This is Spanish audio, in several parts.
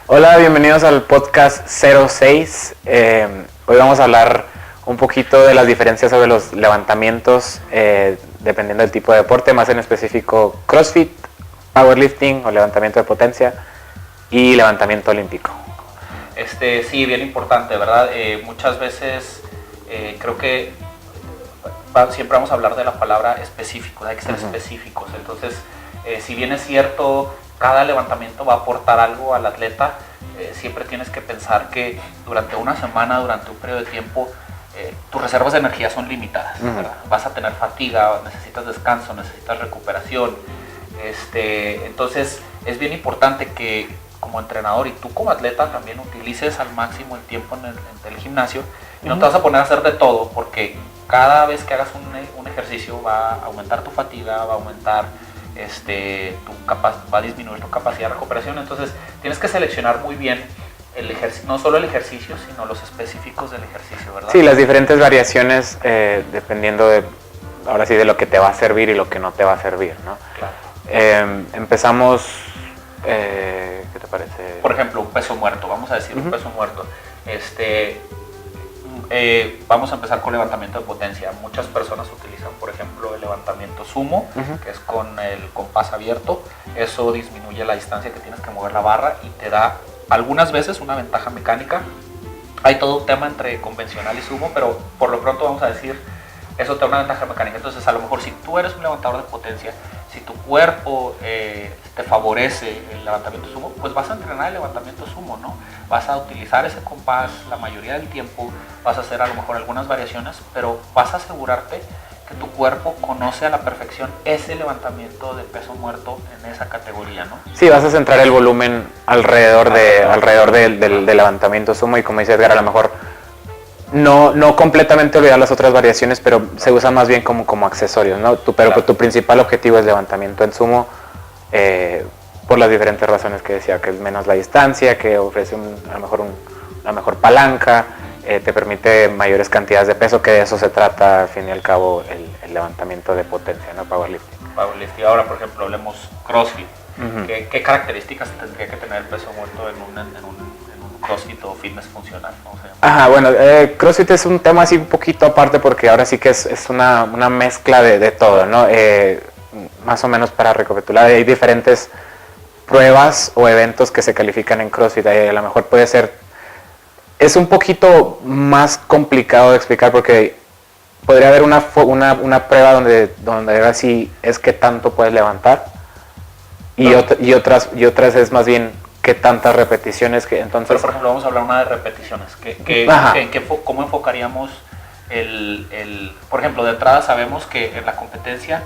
Hola, bienvenidos al podcast 06. Hoy vamos a hablar un poquito de las diferencias sobre los levantamientos dependiendo del tipo de deporte, más en específico CrossFit, powerlifting o levantamiento de potencia y levantamiento olímpico. Sí, bien importante, ¿verdad? Muchas veces creo que siempre vamos a hablar de la palabra específico, hay que ser específicos. Entonces, si bien es cierto, cada levantamiento va a aportar algo al atleta, siempre tienes que pensar que durante una semana, durante un periodo de tiempo, tus reservas de energía son limitadas, ¿verdad? Vas a tener fatiga, necesitas descanso, necesitas recuperación. Entonces, es bien importante que como entrenador y tú como atleta también utilices al máximo el tiempo en el gimnasio y no te vas a poner a hacer de todo, porque cada vez que hagas un ejercicio va a aumentar tu fatiga, va a aumentar va a disminuir tu capacidad de recuperación. Entonces tienes que seleccionar muy bien el ejercicio, no solo el ejercicio, sino los específicos del ejercicio, ¿verdad? Sí, las diferentes variaciones dependiendo ahora sí, de lo que te va a servir y lo que no te va a servir, ¿no? Claro. Empezamos, ¿qué te parece? Por ejemplo, un peso muerto, vamos a decir un peso muerto. Vamos a empezar con levantamiento de potencia. Muchas personas utilizan, por ejemplo, el levantamiento sumo, que es con el compás abierto. Eso disminuye la distancia que tienes que mover la barra y te da algunas veces una ventaja mecánica. Hay todo un tema entre convencional y sumo, pero por lo pronto vamos a decir, eso te da una ventaja mecánica. Entonces, a lo mejor si tú eres un levantador de potencia, si tu cuerpo te favorece el levantamiento sumo, pues vas a entrenar el levantamiento sumo, ¿no? Vas a utilizar ese compás la mayoría del tiempo, vas a hacer a lo mejor algunas variaciones, pero vas a asegurarte que tu cuerpo conoce a la perfección ese levantamiento de peso muerto en esa categoría, ¿no? Sí, vas a centrar el volumen alrededor del levantamiento sumo y, como dice Edgar, a lo mejor no completamente olvidar las otras variaciones, pero se usa más bien como accesorios, ¿no? Pero claro, tu principal objetivo es levantamiento en sumo, por las diferentes razones que decía, que es menos la distancia, que ofrece a lo mejor una mejor palanca, te permite mayores cantidades de peso, que de eso se trata al fin y al cabo el levantamiento de potencia, ¿no? Powerlifting. Ahora, por ejemplo, hablemos CrossFit. ¿Qué características tendría que tener el peso muerto en un CrossFit o fitness funcional? Ajá, bueno, CrossFit es un tema así un poquito aparte, porque ahora sí que es una mezcla de todo, ¿no? Más o menos para recapitular, hay diferentes pruebas o eventos que se califican en CrossFit. A lo mejor es un poquito más complicado de explicar, porque podría haber una prueba donde ahora sí es qué tanto puedes levantar y otras es más bien qué tantas repeticiones. Entonces, pero por ejemplo vamos a hablar una de repeticiones. ¿Cómo enfocaríamos por ejemplo, de entrada sabemos que en la competencia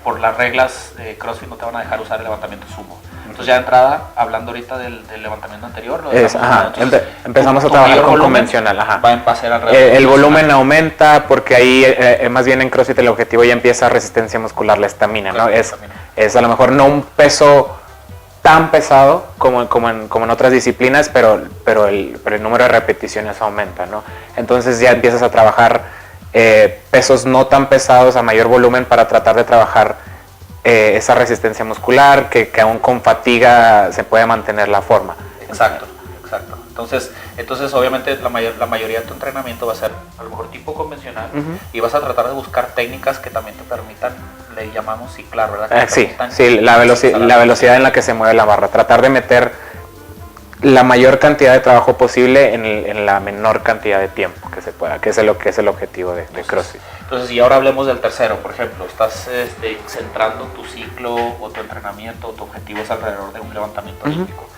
por las reglas de CrossFit no te van a dejar usar el levantamiento sumo. Entonces ya de entrada, hablando ahorita del levantamiento anterior, empezamos a trabajar con convencional. Va a ser alrededor el volumen aumenta, porque ahí más bien en CrossFit el objetivo ya empieza resistencia muscular, la estamina, ¿no? Es a lo mejor no un peso tan pesado como en otras disciplinas, pero el número de repeticiones aumenta, ¿no? Entonces ya empiezas a trabajar pesos no tan pesados a mayor volumen para tratar de trabajar esa resistencia muscular, que aún con fatiga se puede mantener la forma. Exacto. Entonces obviamente la mayoría de tu entrenamiento va a ser a lo mejor tipo convencional, y vas a tratar de buscar técnicas que también te permitan, le llamamos ciclar, ¿verdad? Sí, la velocidad en la que se mueve la barra, tratar de meter la mayor cantidad de trabajo posible en la menor cantidad de tiempo que se pueda, que es el objetivo de CrossFit. Entonces, y ahora hablemos del tercero, por ejemplo, estás centrando tu ciclo o tu entrenamiento, tu objetivo es alrededor de un levantamiento olímpico.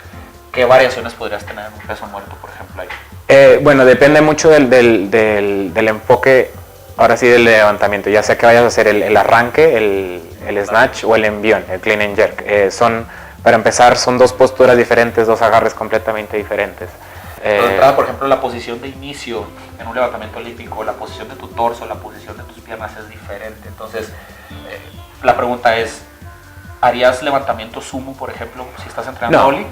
¿Qué variaciones podrías tener en un peso muerto, por ejemplo, ahí? Bueno, depende mucho del enfoque, ahora sí, del levantamiento, ya sea que vayas a hacer el arranque, el snatch o el envión, el clean and jerk. Para empezar, son dos posturas diferentes, dos agarres completamente diferentes. Por ejemplo, la posición de inicio en un levantamiento olímpico, la posición de tu torso, la posición de tus piernas es diferente. Entonces, la pregunta es, ¿harías levantamiento sumo, por ejemplo, si estás entrenando Oli?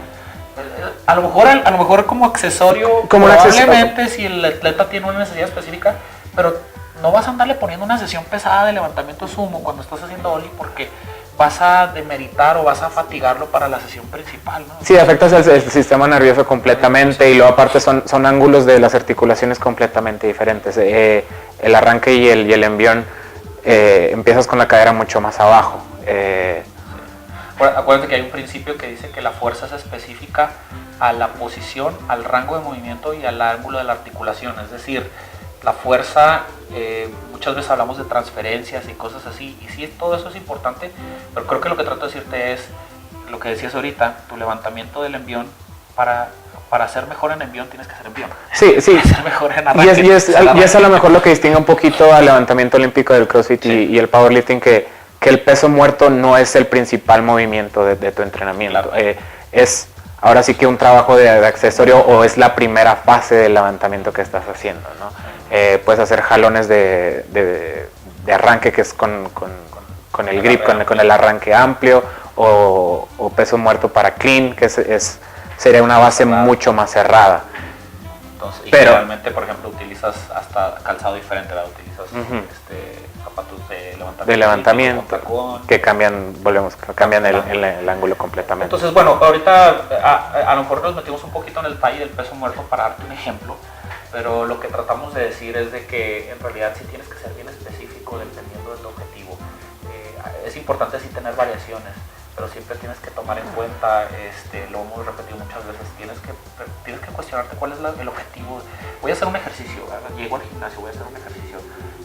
A lo mejor como accesorio, probablemente si el atleta tiene una necesidad específica, pero no vas a andarle poniendo una sesión pesada de levantamiento sumo cuando estás haciendo Oli, porque vas a demeritar o vas a fatigarlo para la sesión principal, ¿no? Sí, afectas el sistema nervioso completamente y luego aparte son ángulos de las articulaciones completamente diferentes. El arranque y el envión, empiezas con la cadera mucho más abajo. Acuérdate que hay un principio que dice que la fuerza es específica a la posición, al rango de movimiento y al ángulo de la articulación. Es decir, la fuerza, muchas veces hablamos de transferencias y cosas así, y sí, todo eso es importante, pero creo que lo que trato de decirte es lo que decías ahorita, tu levantamiento del envión, para ser mejor en envión tienes que ser envión. Sí, sí. Para ser mejor en arranque. Y es a lo mejor lo que distingue un poquito al levantamiento olímpico del CrossFit y el powerlifting, que el peso muerto no es el principal movimiento de tu entrenamiento. Claro. Es ahora sí que un trabajo de accesorio o es la primera fase del levantamiento que estás haciendo, ¿no? Puedes hacer jalones de arranque, que es con el grip, con el arranque amplio, o peso muerto para clean, que sería una base mucho más cerrada. Entonces, pero realmente, por ejemplo, utilizas hasta calzado diferente, ¿verdad? Utilizas zapatos de levantamiento que cambian el ángulo completamente. Entonces, bueno, ahorita a lo mejor nos metimos un poquito en el detalle del peso muerto para darte un ejemplo, pero lo que tratamos de decir es de que en realidad sí tienes que ser bien específico dependiendo de tu objetivo. Es importante sí tener variaciones, pero siempre tienes que tomar en cuenta, lo hemos repetido muchas veces, tienes que cuestionarte cuál es el objetivo. Voy a hacer un ejercicio, ¿verdad? Llego al gimnasio, voy a hacer un ejercicio.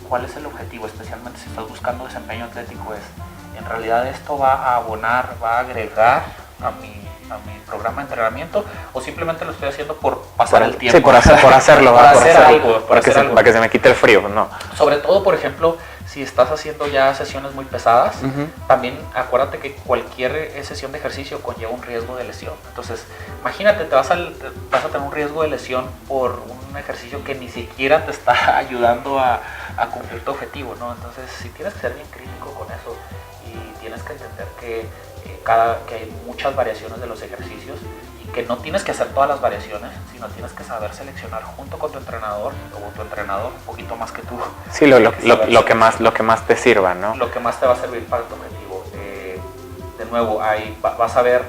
¿Cuál es el objetivo? Especialmente si estás buscando desempeño atlético, en realidad esto va a abonar, va a agregar a mi programa de entrenamiento, o simplemente lo estoy haciendo por pasar el tiempo. Sí, por hacerlo, para que se me quite el frío, ¿no? Sobre todo, por ejemplo, si estás haciendo ya sesiones muy pesadas, también acuérdate que cualquier sesión de ejercicio conlleva un riesgo de lesión. Entonces, imagínate, vas a tener un riesgo de lesión por un ejercicio que ni siquiera te está ayudando a cumplir tu objetivo, ¿no? Entonces, sí tienes que ser bien crítico con eso y tienes que entender que hay muchas variaciones de los ejercicios y que no tienes que hacer todas las variaciones, sino tienes que saber seleccionar junto con tu entrenador o tu entrenador un poquito más que tú. Sí, lo que más te sirva, ¿no? Lo que más te va a servir para tu objetivo. De nuevo, vas a ver,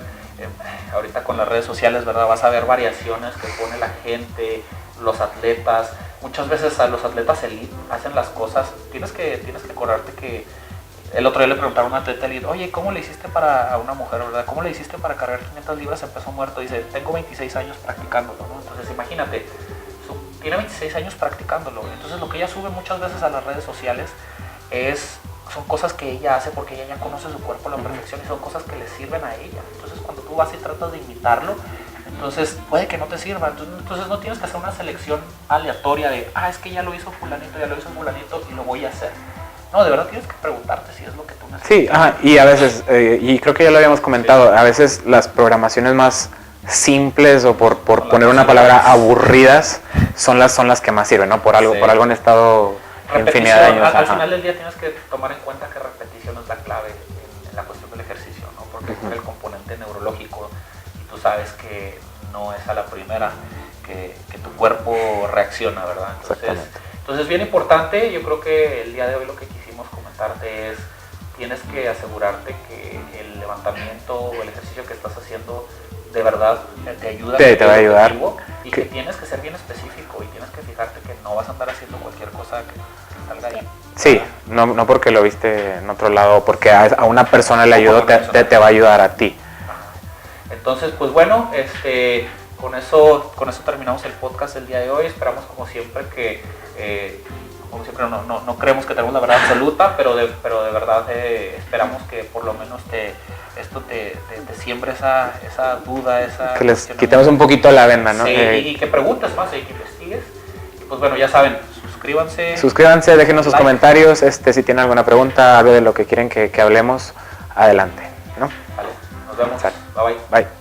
ahorita con las redes sociales, ¿verdad? Vas a ver variaciones que pone la gente, los atletas. Muchas veces a los atletas elite hacen las cosas, tienes que acordarte que el otro día le preguntaron a un atleta elite, oye, ¿cómo le hiciste a una mujer, verdad? ¿Cómo le hiciste para cargar 500 libras en peso muerto? Dice, tengo 26 años practicándolo, ¿no? Entonces imagínate, tiene 26 años practicándolo. Entonces lo que ella sube muchas veces a las redes sociales son cosas que ella hace porque ella ya conoce su cuerpo a la perfección y son cosas que le sirven a ella. Entonces cuando tú vas y tratas de imitarlo, entonces puede que no te sirva. Entonces no tienes que hacer una selección aleatoria de, es que ya lo hizo fulanito y lo voy a hacer. No, de verdad tienes que preguntarte si es lo que tú necesitas. Sí, y a veces, y creo que ya lo habíamos comentado, a veces las programaciones más simples o por poner una palabra aburridas son las que más sirven, ¿no? Por algo han estado infinidad de años. Al final del día tienes que tomar en cuenta que repetición es la clave en la cuestión del ejercicio, ¿no? Porque es el componente neurológico y tú sabes que no es a la primera que tu cuerpo reacciona, ¿verdad? Entonces bien importante, yo creo que el día de hoy lo que quisimos comentarte es, tienes que asegurarte que el levantamiento o el ejercicio que estás haciendo de verdad te ayuda. Te va a ayudar. Y que tienes que ser bien específico y tienes que fijarte que no vas a andar haciendo cualquier cosa que salga ahí. Sí, no porque lo viste en otro lado, porque a una persona le ayudó, te va a ayudar a ti. Entonces, pues bueno, con eso terminamos el podcast del día de hoy. Esperamos como siempre como siempre no creemos que tenemos la verdad absoluta, pero de verdad esperamos que por lo menos esto te siembre esa duda, que les quitemos un poquito la venda, ¿no? Sí, y que preguntes más y que investigues. Y pues bueno, ya saben, suscríbanse, déjenos sus comentarios, si tienen alguna pregunta, algo de lo que quieren que hablemos, adelante, ¿no? Vale, nos vemos. Sale. Bye. Bye.